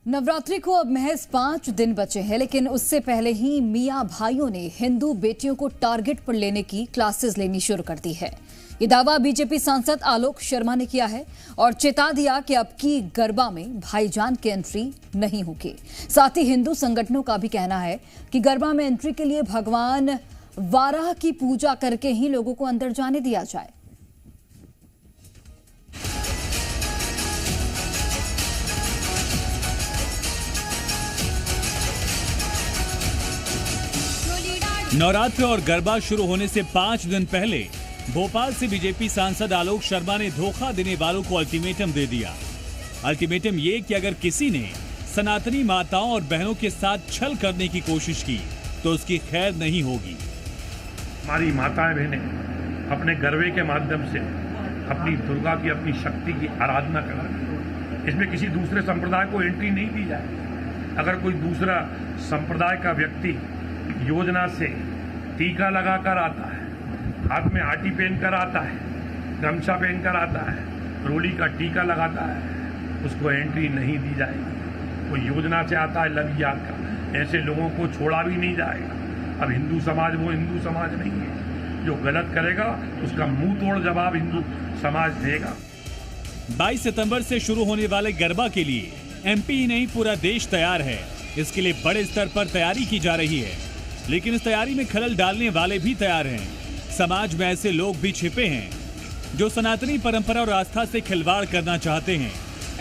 नवरात्रि को अब महज 5 दिन बचे हैं, लेकिन उससे पहले ही मियां भाइयों ने हिंदू बेटियों को टारगेट पर लेने की क्लासेस लेनी शुरू कर दी है। ये दावा बीजेपी सांसद आलोक शर्मा ने किया है और चेता दिया कि अब की गरबा में भाईजान की एंट्री नहीं होगी। साथ ही हिंदू संगठनों का भी कहना है कि गरबा में एंट्री के लिए भगवान वाराह की पूजा करके ही लोगों को अंदर जाने दिया जाए। नवरात्र और गरबा शुरू होने से 5 दिन पहले भोपाल से बीजेपी सांसद आलोक शर्मा ने धोखा देने वालों को अल्टीमेटम दे दिया। अल्टीमेटम ये कि अगर किसी ने सनातनी माताओं और बहनों के साथ छल करने की कोशिश की तो उसकी खैर नहीं होगी। हमारी माताएं बहनें अपने गरबे के माध्यम से अपनी दुर्गा की, अपनी शक्ति की आराधना करें। इसमें किसी दूसरे संप्रदाय को एंट्री नहीं दी जाए। अगर कोई दूसरा संप्रदाय का व्यक्ति योजना से टीका लगाकर आता है, हाथ में आटी पहनकर आता है, गमछा पहनकर आता है, रोली का टीका लगाता है, उसको एंट्री नहीं दी जाएगी। वो योजना से आता है लव याद का, ऐसे लोगों को छोड़ा भी नहीं जाएगा। अब हिंदू समाज वो हिंदू समाज नहीं है। जो गलत करेगा उसका मुंह तोड़ जवाब हिंदू समाज देगा। 22 सितंबर से शुरू होने वाले गरबा के लिए एमपी ही नहीं पूरा देश तैयार है। इसके लिए बड़े स्तर पर तैयारी की जा रही है, लेकिन इस तैयारी में खलल डालने वाले भी तैयार हैं। समाज में ऐसे लोग भी छिपे हैं जो सनातनी परंपरा और आस्था से खिलवाड़ करना चाहते हैं।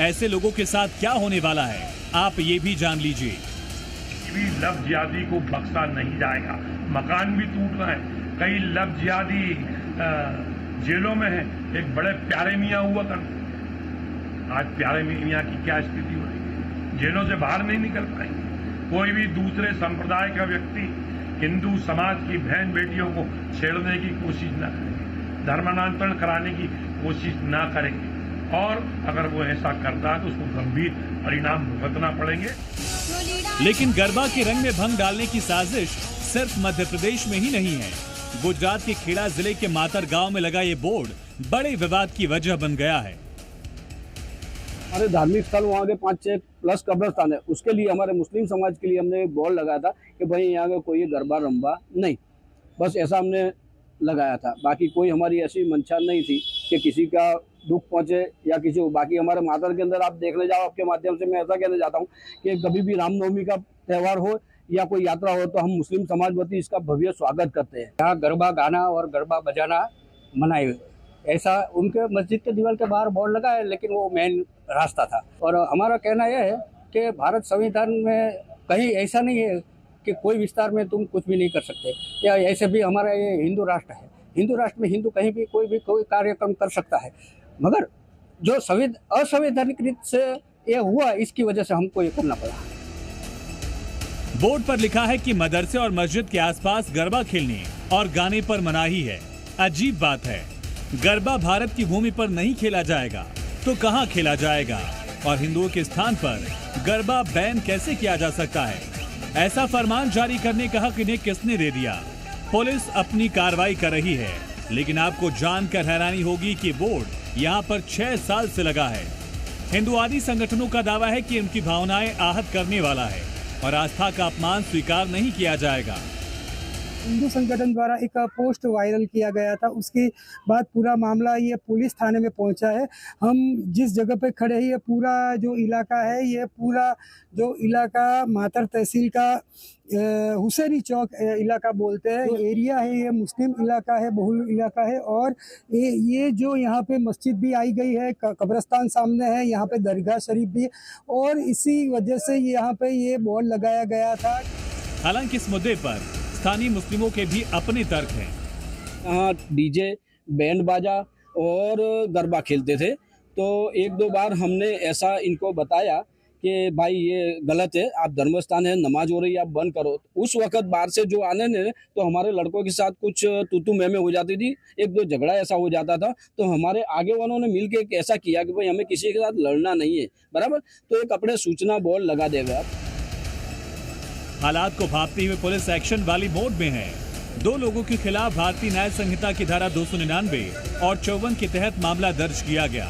ऐसे लोगों के साथ क्या होने वाला है, आप ये भी जान लीजिए। लव जिहादी को बख्शा नहीं जाएगा। मकान भी टूट रहे हैं, कई लव जिहादी जेलों में है। एक बड़े प्यारे मियाँ हुआ करते, आज प्यारे मियाँ की क्या स्थिति हो रही है, जेलों से बाहर नहीं निकल पाएंगे। कोई भी दूसरे संप्रदाय का व्यक्ति हिंदू समाज की बहन बेटियों को छेड़ने की कोशिश न करेंगे, धर्मांतरण कराने की कोशिश न करेंगे, और अगर वो ऐसा करता है तो उसको गंभीर परिणाम भुगतना पड़ेंगे। लेकिन गरबा के रंग में भंग डालने की साजिश सिर्फ मध्य प्रदेश में ही नहीं है। गुजरात के खेड़ा जिले के मातर गांव में लगा ये बोर्ड बड़े विवाद की वजह बन गया है। हमारे धार्मिक स्थल वहाँ के 5-6 प्लस कब्रस्तान है, उसके लिए हमारे मुस्लिम समाज के लिए हमने एक बोर्ड लगाया था कि भाई यहाँ का कोई गरबा रंबा नहीं, बस ऐसा हमने लगाया था। बाकी कोई हमारी ऐसी मंशा नहीं थी कि किसी का दुख पहुँचे या किसी को। बाकी हमारे मातर के अंदर आप देखने जाओ, आपके माध्यम से मैं ऐसा कहना चाहता हूँ कि कभी भी रामनवमी का त्यौहार हो या कोई यात्रा हो तो हम मुस्लिम समाज वती इसका भव्य स्वागत करते हैं। यहाँ गरबा गाना और गरबा बजाना मनाए हुए, ऐसा उनके मस्जिद के दीवार के बाहर बोर्ड लगा है, लेकिन वो मेन रास्ता था। और हमारा कहना यह है कि भारत संविधान में कहीं ऐसा नहीं है कि कोई विस्तार में तुम कुछ भी नहीं कर सकते, या ऐसे भी हमारा ये हिंदू राष्ट्र है। हिंदू राष्ट्र में हिंदू कहीं भी कोई कार्यक्रम कर सकता है, मगर जो असंवैधानिक रीत से ये हुआ, इसकी वजह से हमको ये करना पड़ा। बोर्ड पर लिखा है कि मदरसे और मस्जिद के आसपास गरबा खेलने और गाने पर मनाही है। अजीब बात है, गरबा भारत की भूमि पर नहीं खेला जाएगा तो कहां खेला जाएगा, और हिंदुओं के स्थान पर गरबा बैन कैसे किया जा सकता है? ऐसा फरमान जारी करने का हक इन्हें किसने दे दिया? पुलिस अपनी कार्रवाई कर रही है, लेकिन आपको जानकर हैरानी होगी कि बोर्ड यहां पर 6 साल से लगा है। हिंदुवादी संगठनों का दावा है कि उनकी भावनाएं आहत करने वाला है और आस्था का अपमान स्वीकार नहीं किया जाएगा। हिंदू संगठन द्वारा एक पोस्ट वायरल किया गया था, उसके बाद पूरा मामला ये पुलिस थाने में पहुंचा है। हम जिस जगह पे खड़े हैं, ये पूरा जो इलाका है, ये पूरा जो इलाका मातर तहसील का हुसैनी चौक इलाका बोलते हैं, जो एरिया है ये मुस्लिम इलाका है, बहुल इलाका है। और ये जो यहाँ पे मस्जिद भी आई गई है, कब्रस्तान सामने है, यहाँ पे दरगाह शरीफ भी, और इसी वजह से यहाँ पे ये बोर्ड लगाया गया था। हालांकि इस मुद्दे पर स्थानीय मुस्लिमों के भी अपने तर्क हैं। यहाँ डीजे, बैंड बाजा और गरबा खेलते थे, तो 1-2 बार हमने ऐसा इनको बताया कि भाई ये गलत है, आप धर्मस्थान है, नमाज हो रही है, आप बंद करो। उस वक्त बाहर से जो आने ने तो हमारे लड़कों के साथ कुछ तू मैं हो जाती थी, 1-2 झगड़ा ऐसा हो जाता था। तो हमारे आगे वालों ने मिलकर ऐसा किया कि भाई हमें किसी के साथ लड़ना नहीं है, बराबर, तो एक अपने सूचना बोर्ड लगा देगा। हालात को भांपते हुए पुलिस एक्शन वाली मोड में है। 2 लोगों के खिलाफ भारतीय न्याय संहिता की धारा 299 और 54 के तहत मामला दर्ज किया गया।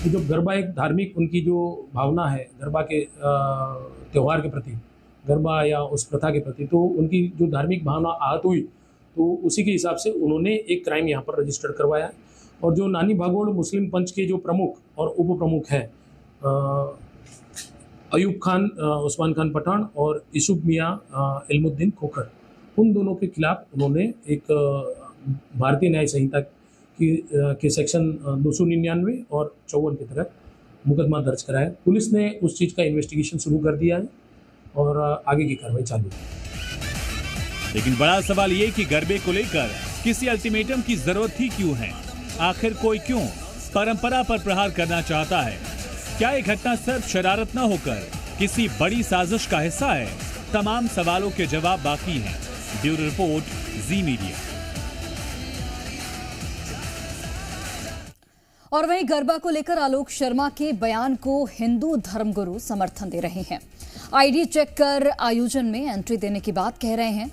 कि जो गरबा एक धार्मिक उनकी जो भावना है गरबा के त्यौहार के प्रति, गरबा या उस प्रथा के प्रति, तो उनकी जो धार्मिक भावना आहत हुई तो उसी के हिसाब से उन्होंने एक क्राइम यहाँ पर रजिस्टर करवाया है। और जो नानी भागोड़ मुस्लिम पंच के जो प्रमुख और उप प्रमुख हैं अयूब खान, उस्मान खान पठान और यूसुफ मियाँ इल्मुद्दीन खोखर, उन दोनों के खिलाफ उन्होंने एक भारतीय न्याय संहिता के सेक्शन 299 और 54 के तहत मुकदमा दर्ज कराया। पुलिस ने उस चीज़ का इन्वेस्टिगेशन शुरू कर दिया है और आगे की कार्रवाई चालू है। लेकिन बड़ा सवाल ये कि गरबे को लेकर किसी अल्टीमेटम की जरूरत ही क्यों है? आखिर कोई क्यों परंपरा पर प्रहार करना चाहता है? क्या ये घटना सिर्फ शरारत न होकर किसी बड़ी साजिश का हिस्सा है? तमाम सवालों के जवाब बाकी हैं। ब्यूरो रिपोर्ट, जी मीडिया। और वहीं गरबा को लेकर आलोक शर्मा के बयान को हिंदू धर्मगुरु समर्थन दे रहे हैं। आईडी चेक कर आयोजन में एंट्री देने की बात कह रहे हैं,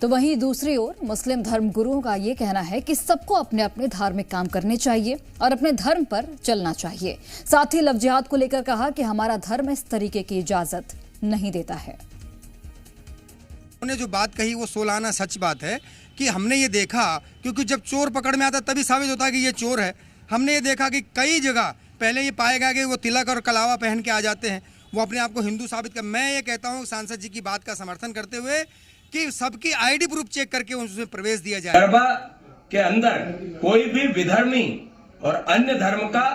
तो वहीं दूसरी ओर मुस्लिम धर्मगुरुओं का ये कहना है कि सबको अपने अपने धार्मिक काम करने चाहिए और अपने धर्म पर चलना चाहिए। साथ ही लव जिहाद को लेकर कहा कि हमारा धर्म इस तरीके की इजाजत नहीं देता है। उन्होंने जो बात कही वो सोलाना सच बात है कि हमने ये देखा, क्योंकि जब चोर पकड़ में आता तभी साबित होता है कि ये चोर है। हमने ये देखा कि कई जगह पहले ये पाया गया कि वो तिलक और कलावा पहन के आ जाते हैं, वो अपने आप को हिंदू साबित कर। मैं ये कहता हूँ सांसद जी की बात का समर्थन करते हुए कि सबकी आईडी प्रूफ चेक करके उसमें प्रवेश दिया जाए। गरबा के अंदर कोई भी विधर्मी और अन्य धर्म का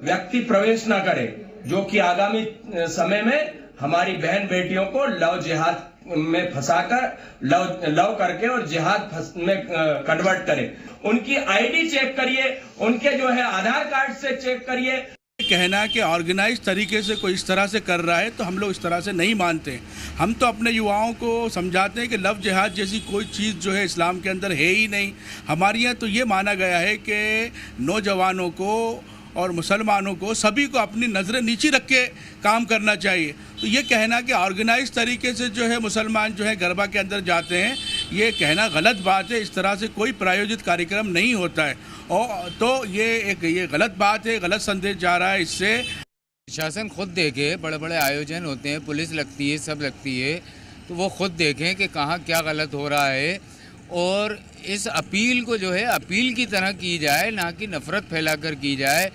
व्यक्ति प्रवेश ना करे, जो कि आगामी समय में हमारी बहन बेटियों को लव जिहाद में फंसाकर लव करके और जिहाद में कन्वर्ट करे। उनकी आईडी चेक करिए, उनके जो है आधार कार्ड से चेक करिए। कहना कि ऑर्गेनाइज तरीके से कोई इस तरह से कर रहा है तो हम लोग इस तरह से नहीं मानते। हम तो अपने युवाओं को समझाते हैं कि लव जिहाद जैसी कोई चीज़ जो है इस्लाम के अंदर है ही नहीं। हमारे यहाँ तो ये माना गया है कि नौजवानों को और मुसलमानों को सभी को अपनी नज़रें नीचे रख के काम करना चाहिए। तो ये कहना कि ऑर्गेनाइज तरीके से जो है मुसलमान जो है गरबा के अंदर जाते हैं, ये कहना गलत बात है। इस तरह से कोई प्रायोजित कार्यक्रम नहीं होता है और तो ये गलत बात है, गलत संदेश जा रहा है। इससे शासन खुद देखे, बड़े बड़े आयोजन होते हैं, पुलिस लगती है, सब लगती है, तो वो खुद देखें कि कहाँ क्या गलत हो रहा है और इस अपील को जो है अपील की तरह की जाए, ना कि नफरत फैलाकर की जाए।